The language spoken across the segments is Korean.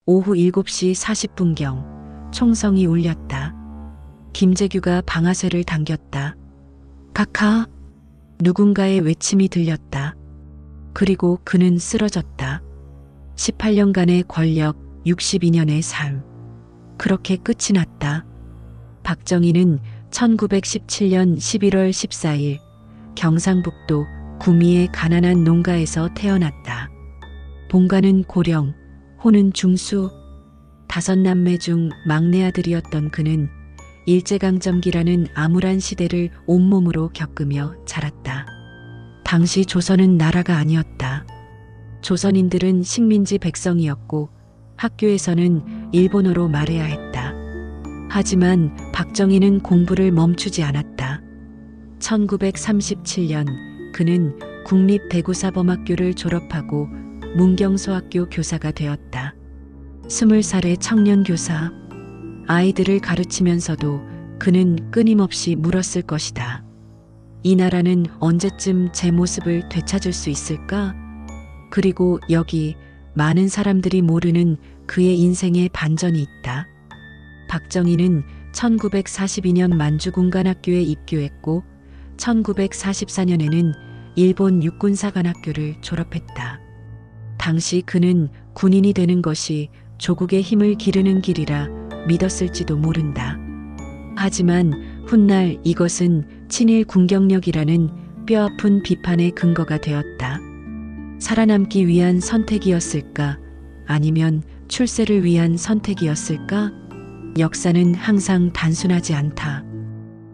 오후 7시 40분경 총성이 울렸다. 김재규가 방아쇠를 당겼다. 카카. 누군가의 외침이 들렸다. 그리고 그는 쓰러졌다. 18년간의 권력, 62년의 삶. 그렇게 끝이 났다. 박정희는 1917년 11월 14일 경상북도 구미의 가난한 농가에서 태어났다. 본가는 고령, 호는 중수. 5남매 중 막내 아들이었던 그는 일제강점기라는 암울한 시대를 온몸으로 겪으며 자랐다. 당시 조선은 나라가 아니었다. 조선인들은 식민지 백성이었고 학교에서는 일본어로 말해야 했다. 하지만 박정희는 공부를 멈추지 않았다. 1937년 그는 국립대구사범학교를 졸업하고 문경소학교 교사가 되었다. 20살의 청년 교사. 아이들을 가르치면서도 그는 끊임없이 물었을 것이다. 이 나라는 언제쯤 제 모습을 되찾을 수 있을까? 그리고 여기 많은 사람들이 모르는 그의 인생의 반전이 있다. 박정희는 1942년 만주군관학교에 입교했고 1944년에는 일본 육군사관학교를 졸업했다. 당시 그는 군인이 되는 것이 조국의 힘을 기르는 길이라 믿었을지도 모른다. 하지만 훗날 이것은 친일 군경력이라는 뼈아픈 비판의 근거가 되었다. 살아남기 위한 선택이었을까? 아니면 출세를 위한 선택이었을까? 역사는 항상 단순하지 않다.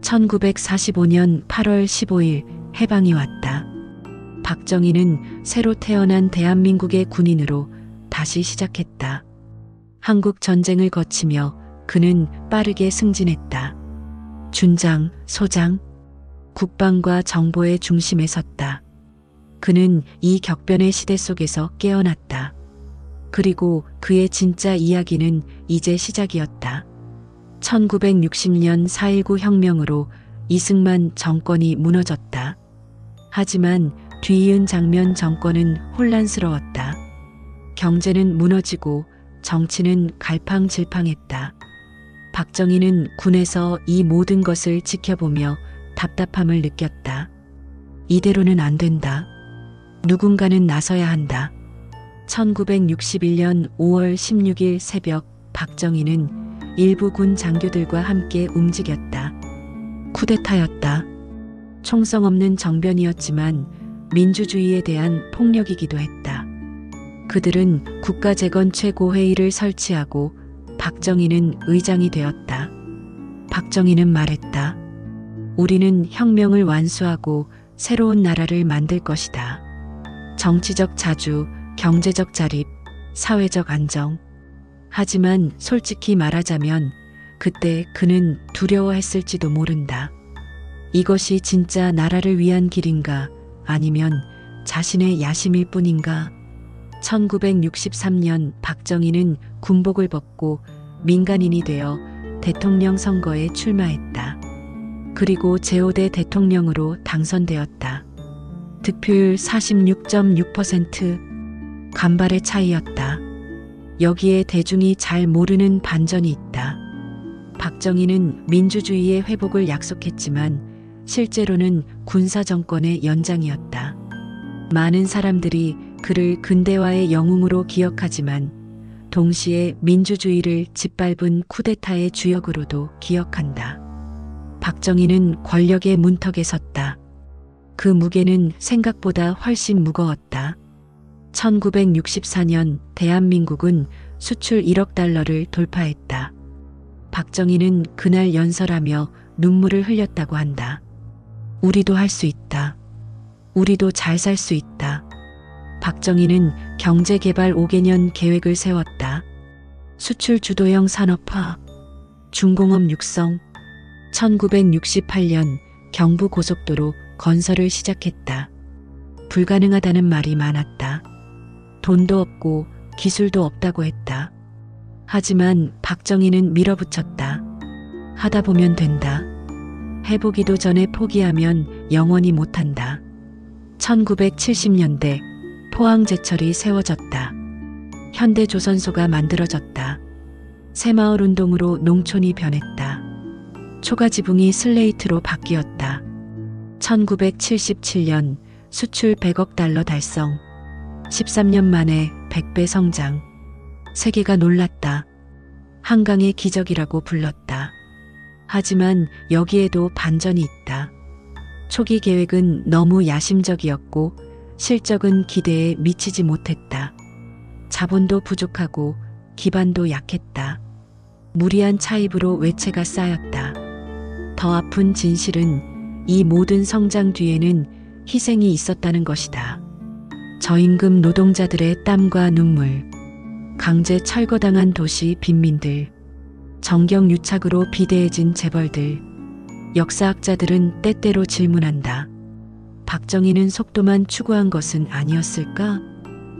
1945년 8월 15일 해방이 왔다. 박정희는 새로 태어난 대한민국의 군인으로 다시 시작했다. 한국 전쟁을 거치며 그는 빠르게 승진했다. 준장, 소장, 국방과 정보의 중심에 섰다. 그는 이 격변의 시대 속에서 깨어났다. 그리고 그의 진짜 이야기는 이제 시작이었다. 1960년 4.19 혁명으로 이승만 정권이 무너졌다. 하지만 뒤이은 장면 정권은 혼란스러웠다. 경제는 무너지고 정치는 갈팡질팡했다. 박정희는 군에서 이 모든 것을 지켜보며 답답함을 느꼈다. 이대로는 안 된다. 누군가는 나서야 한다. 1961년 5월 16일 새벽 박정희는 일부 군 장교들과 함께 움직였다. 쿠데타였다. 총성 없는 정변이었지만 민주주의에 대한 폭력이기도 했다. 그들은 국가재건 최고회의를 설치하고 박정희는 의장이 되었다. 박정희는 말했다. 우리는 혁명을 완수하고 새로운 나라를 만들 것이다. 정치적 자주, 경제적 자립, 사회적 안정. 하지만 솔직히 말하자면 그때 그는 두려워했을지도 모른다. 이것이 진짜 나라를 위한 길인가 아니면 자신의 야심일 뿐인가? 1963년 박정희는 군복을 벗고 민간인이 되어 대통령 선거에 출마했다. 그리고 제5대 대통령으로 당선되었다. 득표율 46.6%. 간발의 차이였다. 여기에 대중이 잘 모르는 반전이 있다. 박정희는 민주주의의 회복을 약속했지만 실제로는 군사정권의 연장이었다. 많은 사람들이 그를 근대화의 영웅으로 기억하지만 동시에 민주주의를 짓밟은 쿠데타의 주역으로도 기억한다. 박정희는 권력의 문턱에 섰다. 그 무게는 생각보다 훨씬 무거웠다. 1964년 대한민국은 수출 1억 달러를 돌파했다. 박정희는 그날 연설하며 눈물을 흘렸다고 한다. 우리도 할 수 있다. 우리도 잘 살 수 있다. 박정희는 경제개발 5개년 계획을 세웠다. 수출 주도형 산업화, 중공업 육성, 1968년 경부고속도로 건설을 시작했다. 불가능하다는 말이 많았다. 돈도 없고 기술도 없다고 했다. 하지만 박정희는 밀어붙였다. 하다 보면 된다. 해보기도 전에 포기하면 영원히 못한다. 1970년대 포항제철이 세워졌다. 현대조선소가 만들어졌다. 새마을 운동으로 농촌이 변했다. 초가지붕이 슬레이트로 바뀌었다. 1977년 수출 100억 달러 달성. 13년 만에 100배 성장. 세계가 놀랐다. 한강의 기적이라고 불렀다. 하지만 여기에도 반전이 있다. 초기 계획은 너무 야심적이었고 실적은 기대에 미치지 못했다. 자본도 부족하고 기반도 약했다. 무리한 차입으로 외채가 쌓였다. 더 아픈 진실은 이 모든 성장 뒤에는 희생이 있었다는 것이다. 저임금 노동자들의 땀과 눈물, 강제 철거당한 도시 빈민들, 정경유착으로 비대해진 재벌들. 역사학자들은 때때로 질문한다. 박정희는 속도만 추구한 것은 아니었을까?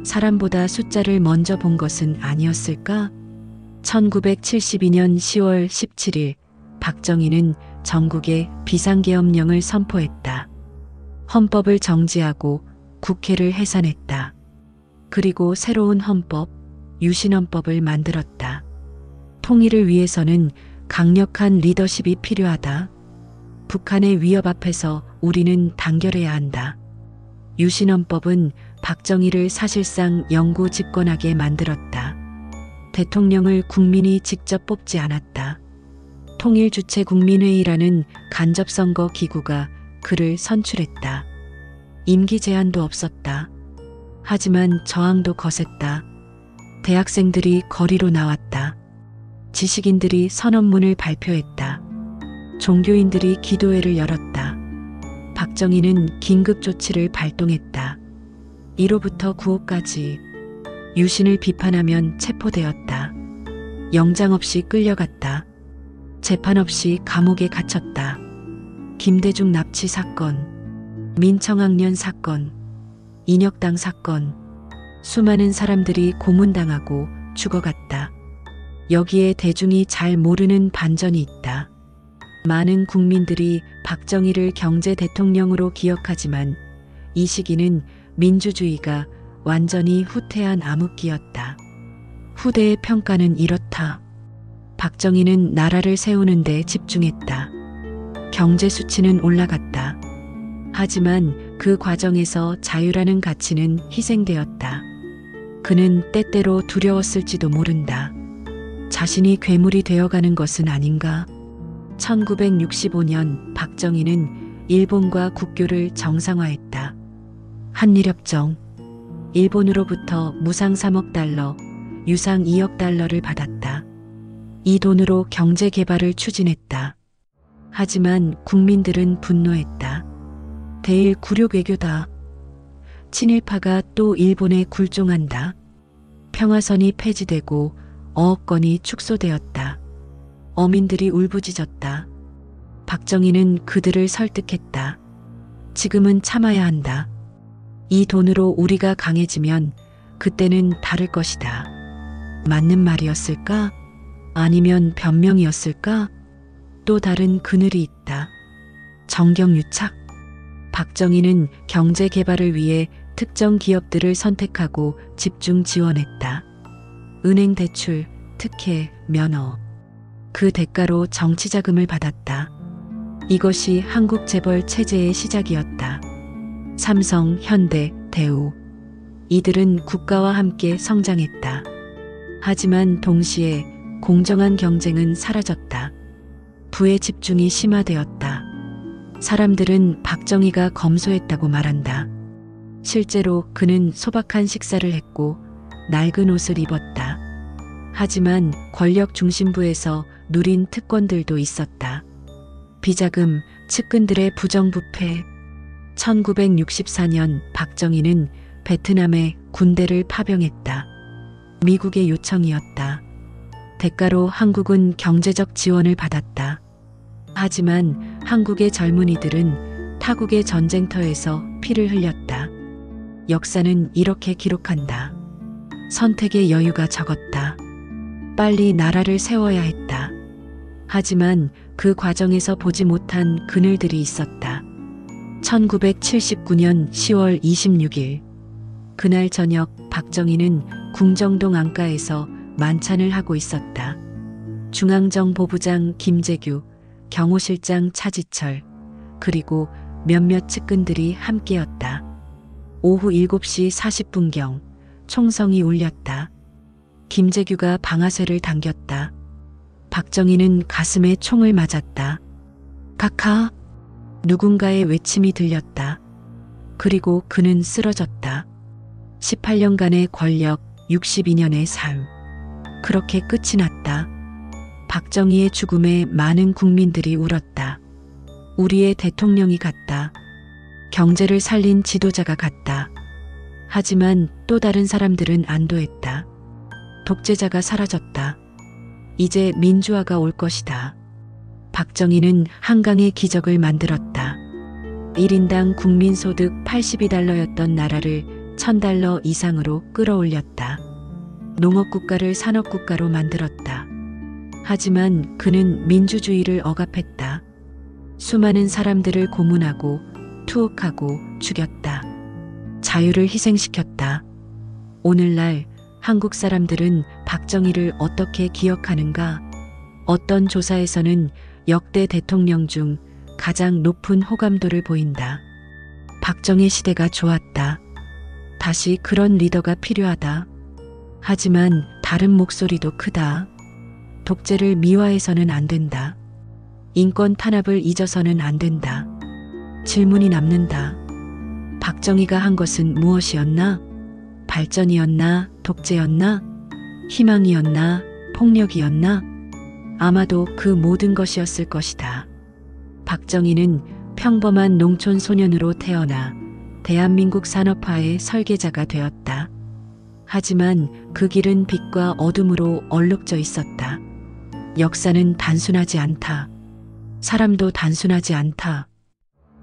사람보다 숫자를 먼저 본 것은 아니었을까? 1972년 10월 17일 박정희는 전국에 비상계엄령을 선포했다. 헌법을 정지하고 국회를 해산했다. 그리고 새로운 헌법, 유신헌법을 만들었다. 통일을 위해서는 강력한 리더십이 필요하다. 북한의 위협 앞에서 우리는 단결해야 한다. 유신헌법은 박정희를 사실상 영구 집권하게 만들었다. 대통령을 국민이 직접 뽑지 않았다. 통일주체국민회의라는 간접선거 기구가 그를 선출했다. 임기 제한도 없었다. 하지만 저항도 거셌다. 대학생들이 거리로 나왔다. 지식인들이 선언문을 발표했다. 종교인들이 기도회를 열었다. 박정희는 긴급조치를 발동했다. 1호부터 9호까지 유신을 비판하면 체포되었다. 영장 없이 끌려갔다. 재판 없이 감옥에 갇혔다. 김대중 납치 사건, 민청학년 사건, 인혁당 사건, 수많은 사람들이 고문당하고 죽어갔다. 여기에 대중이 잘 모르는 반전이 있다. 많은 국민들이 박정희를 경제 대통령으로 기억하지만 이 시기는 민주주의가 완전히 후퇴한 암흑기였다. 후대의 평가는 이렇다. 박정희는 나라를 세우는 데 집중했다. 경제 수치는 올라갔다. 하지만 그 과정에서 자유라는 가치는 희생되었다. 그는 때때로 두려웠을지도 모른다. 자신이 괴물이 되어가는 것은 아닌가? 1965년 박정희는 일본과 국교를 정상화했다. 한일협정, 일본으로부터 무상 3억 달러, 유상 2억 달러를 받았다. 이 돈으로 경제 개발을 추진했다. 하지만 국민들은 분노했다. 대일 굴욕 외교다. 친일파가 또 일본에 굴종한다. 평화선이 폐지되고 어업권이 축소되었다. 어민들이 울부짖었다. 박정희는 그들을 설득했다. 지금은 참아야 한다. 이 돈으로 우리가 강해지면 그때는 다를 것이다. 맞는 말이었을까? 아니면 변명이었을까? 또 다른 그늘이 있다. 정경유착. 박정희는 경제 개발을 위해 특정 기업들을 선택하고 집중 지원했다. 은행 대출, 특혜, 면허. 그 대가로 정치 자금을 받았다. 이것이 한국 재벌 체제의 시작이었다. 삼성, 현대, 대우. 이들은 국가와 함께 성장했다. 하지만 동시에 공정한 경쟁은 사라졌다. 부의 집중이 심화되었다. 사람들은 박정희가 검소했다고 말한다. 실제로 그는 소박한 식사를 했고 낡은 옷을 입었다. 하지만 권력 중심부에서 누린 특권들도 있었다. 비자금, 측근들의 부정부패. 1964년 박정희는 베트남에 군대를 파병했다. 미국의 요청이었다. 대가로 한국은 경제적 지원을 받았다. 하지만 한국의 젊은이들은 타국의 전쟁터에서 피를 흘렸다. 역사는 이렇게 기록한다. 선택의 여유가 적었다. 빨리 나라를 세워야 했다. 하지만 그 과정에서 보지 못한 그늘들이 있었다. 1979년 10월 26일. 그날 저녁 박정희는 궁정동 안가에서 만찬을 하고 있었다. 중앙정보부장 김재규, 경호실장 차지철, 그리고 몇몇 측근들이 함께였다. 오후 7시 40분경 총성이 울렸다. 김재규가 방아쇠를 당겼다. 박정희는 가슴에 총을 맞았다. 각하! 누군가의 외침이 들렸다. 그리고 그는 쓰러졌다. 18년간의 권력, 62년의 삶. 그렇게 끝이 났다. 박정희의 죽음에 많은 국민들이 울었다. 우리의 대통령이 같다. 경제를 살린 지도자가 같다. 하지만 또 다른 사람들은 안도했다. 독재자가 사라졌다. 이제 민주화가 올 것이다. 박정희는 한강의 기적을 만들었다. 1인당 국민소득 82달러였던 나라를 1000달러 이상으로 끌어올렸다. 농업국가를 산업국가로 만들었다. 하지만 그는 민주주의를 억압했다. 수많은 사람들을 고문하고 투옥하고 죽였다. 자유를 희생시켰다. 오늘날 한국 사람들은 박정희를 어떻게 기억하는가? 어떤 조사에서는 역대 대통령 중 가장 높은 호감도를 보인다. 박정희 시대가 좋았다. 다시 그런 리더가 필요하다. 하지만 다른 목소리도 크다. 독재를 미화해서는 안 된다. 인권 탄압을 잊어서는 안 된다. 질문이 남는다. 박정희가 한 것은 무엇이었나? 발전이었나? 독재였나? 희망이었나? 폭력이었나? 아마도 그 모든 것이었을 것이다. 박정희는 평범한 농촌 소년으로 태어나 대한민국 산업화의 설계자가 되었다. 하지만 그 길은 빛과 어둠으로 얼룩져 있었다. 역사는 단순하지 않다. 사람도 단순하지 않다.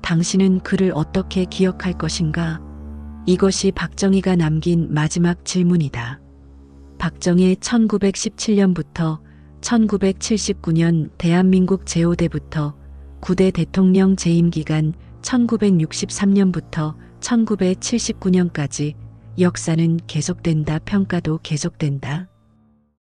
당신은 그를 어떻게 기억할 것인가? 이것이 박정희가 남긴 마지막 질문이다. 박정희 1917년부터 1979년 대한민국 제5대부터 9대 대통령 재임 기간 1963년부터 1979년까지 역사는 계속된다. 평가도 계속된다.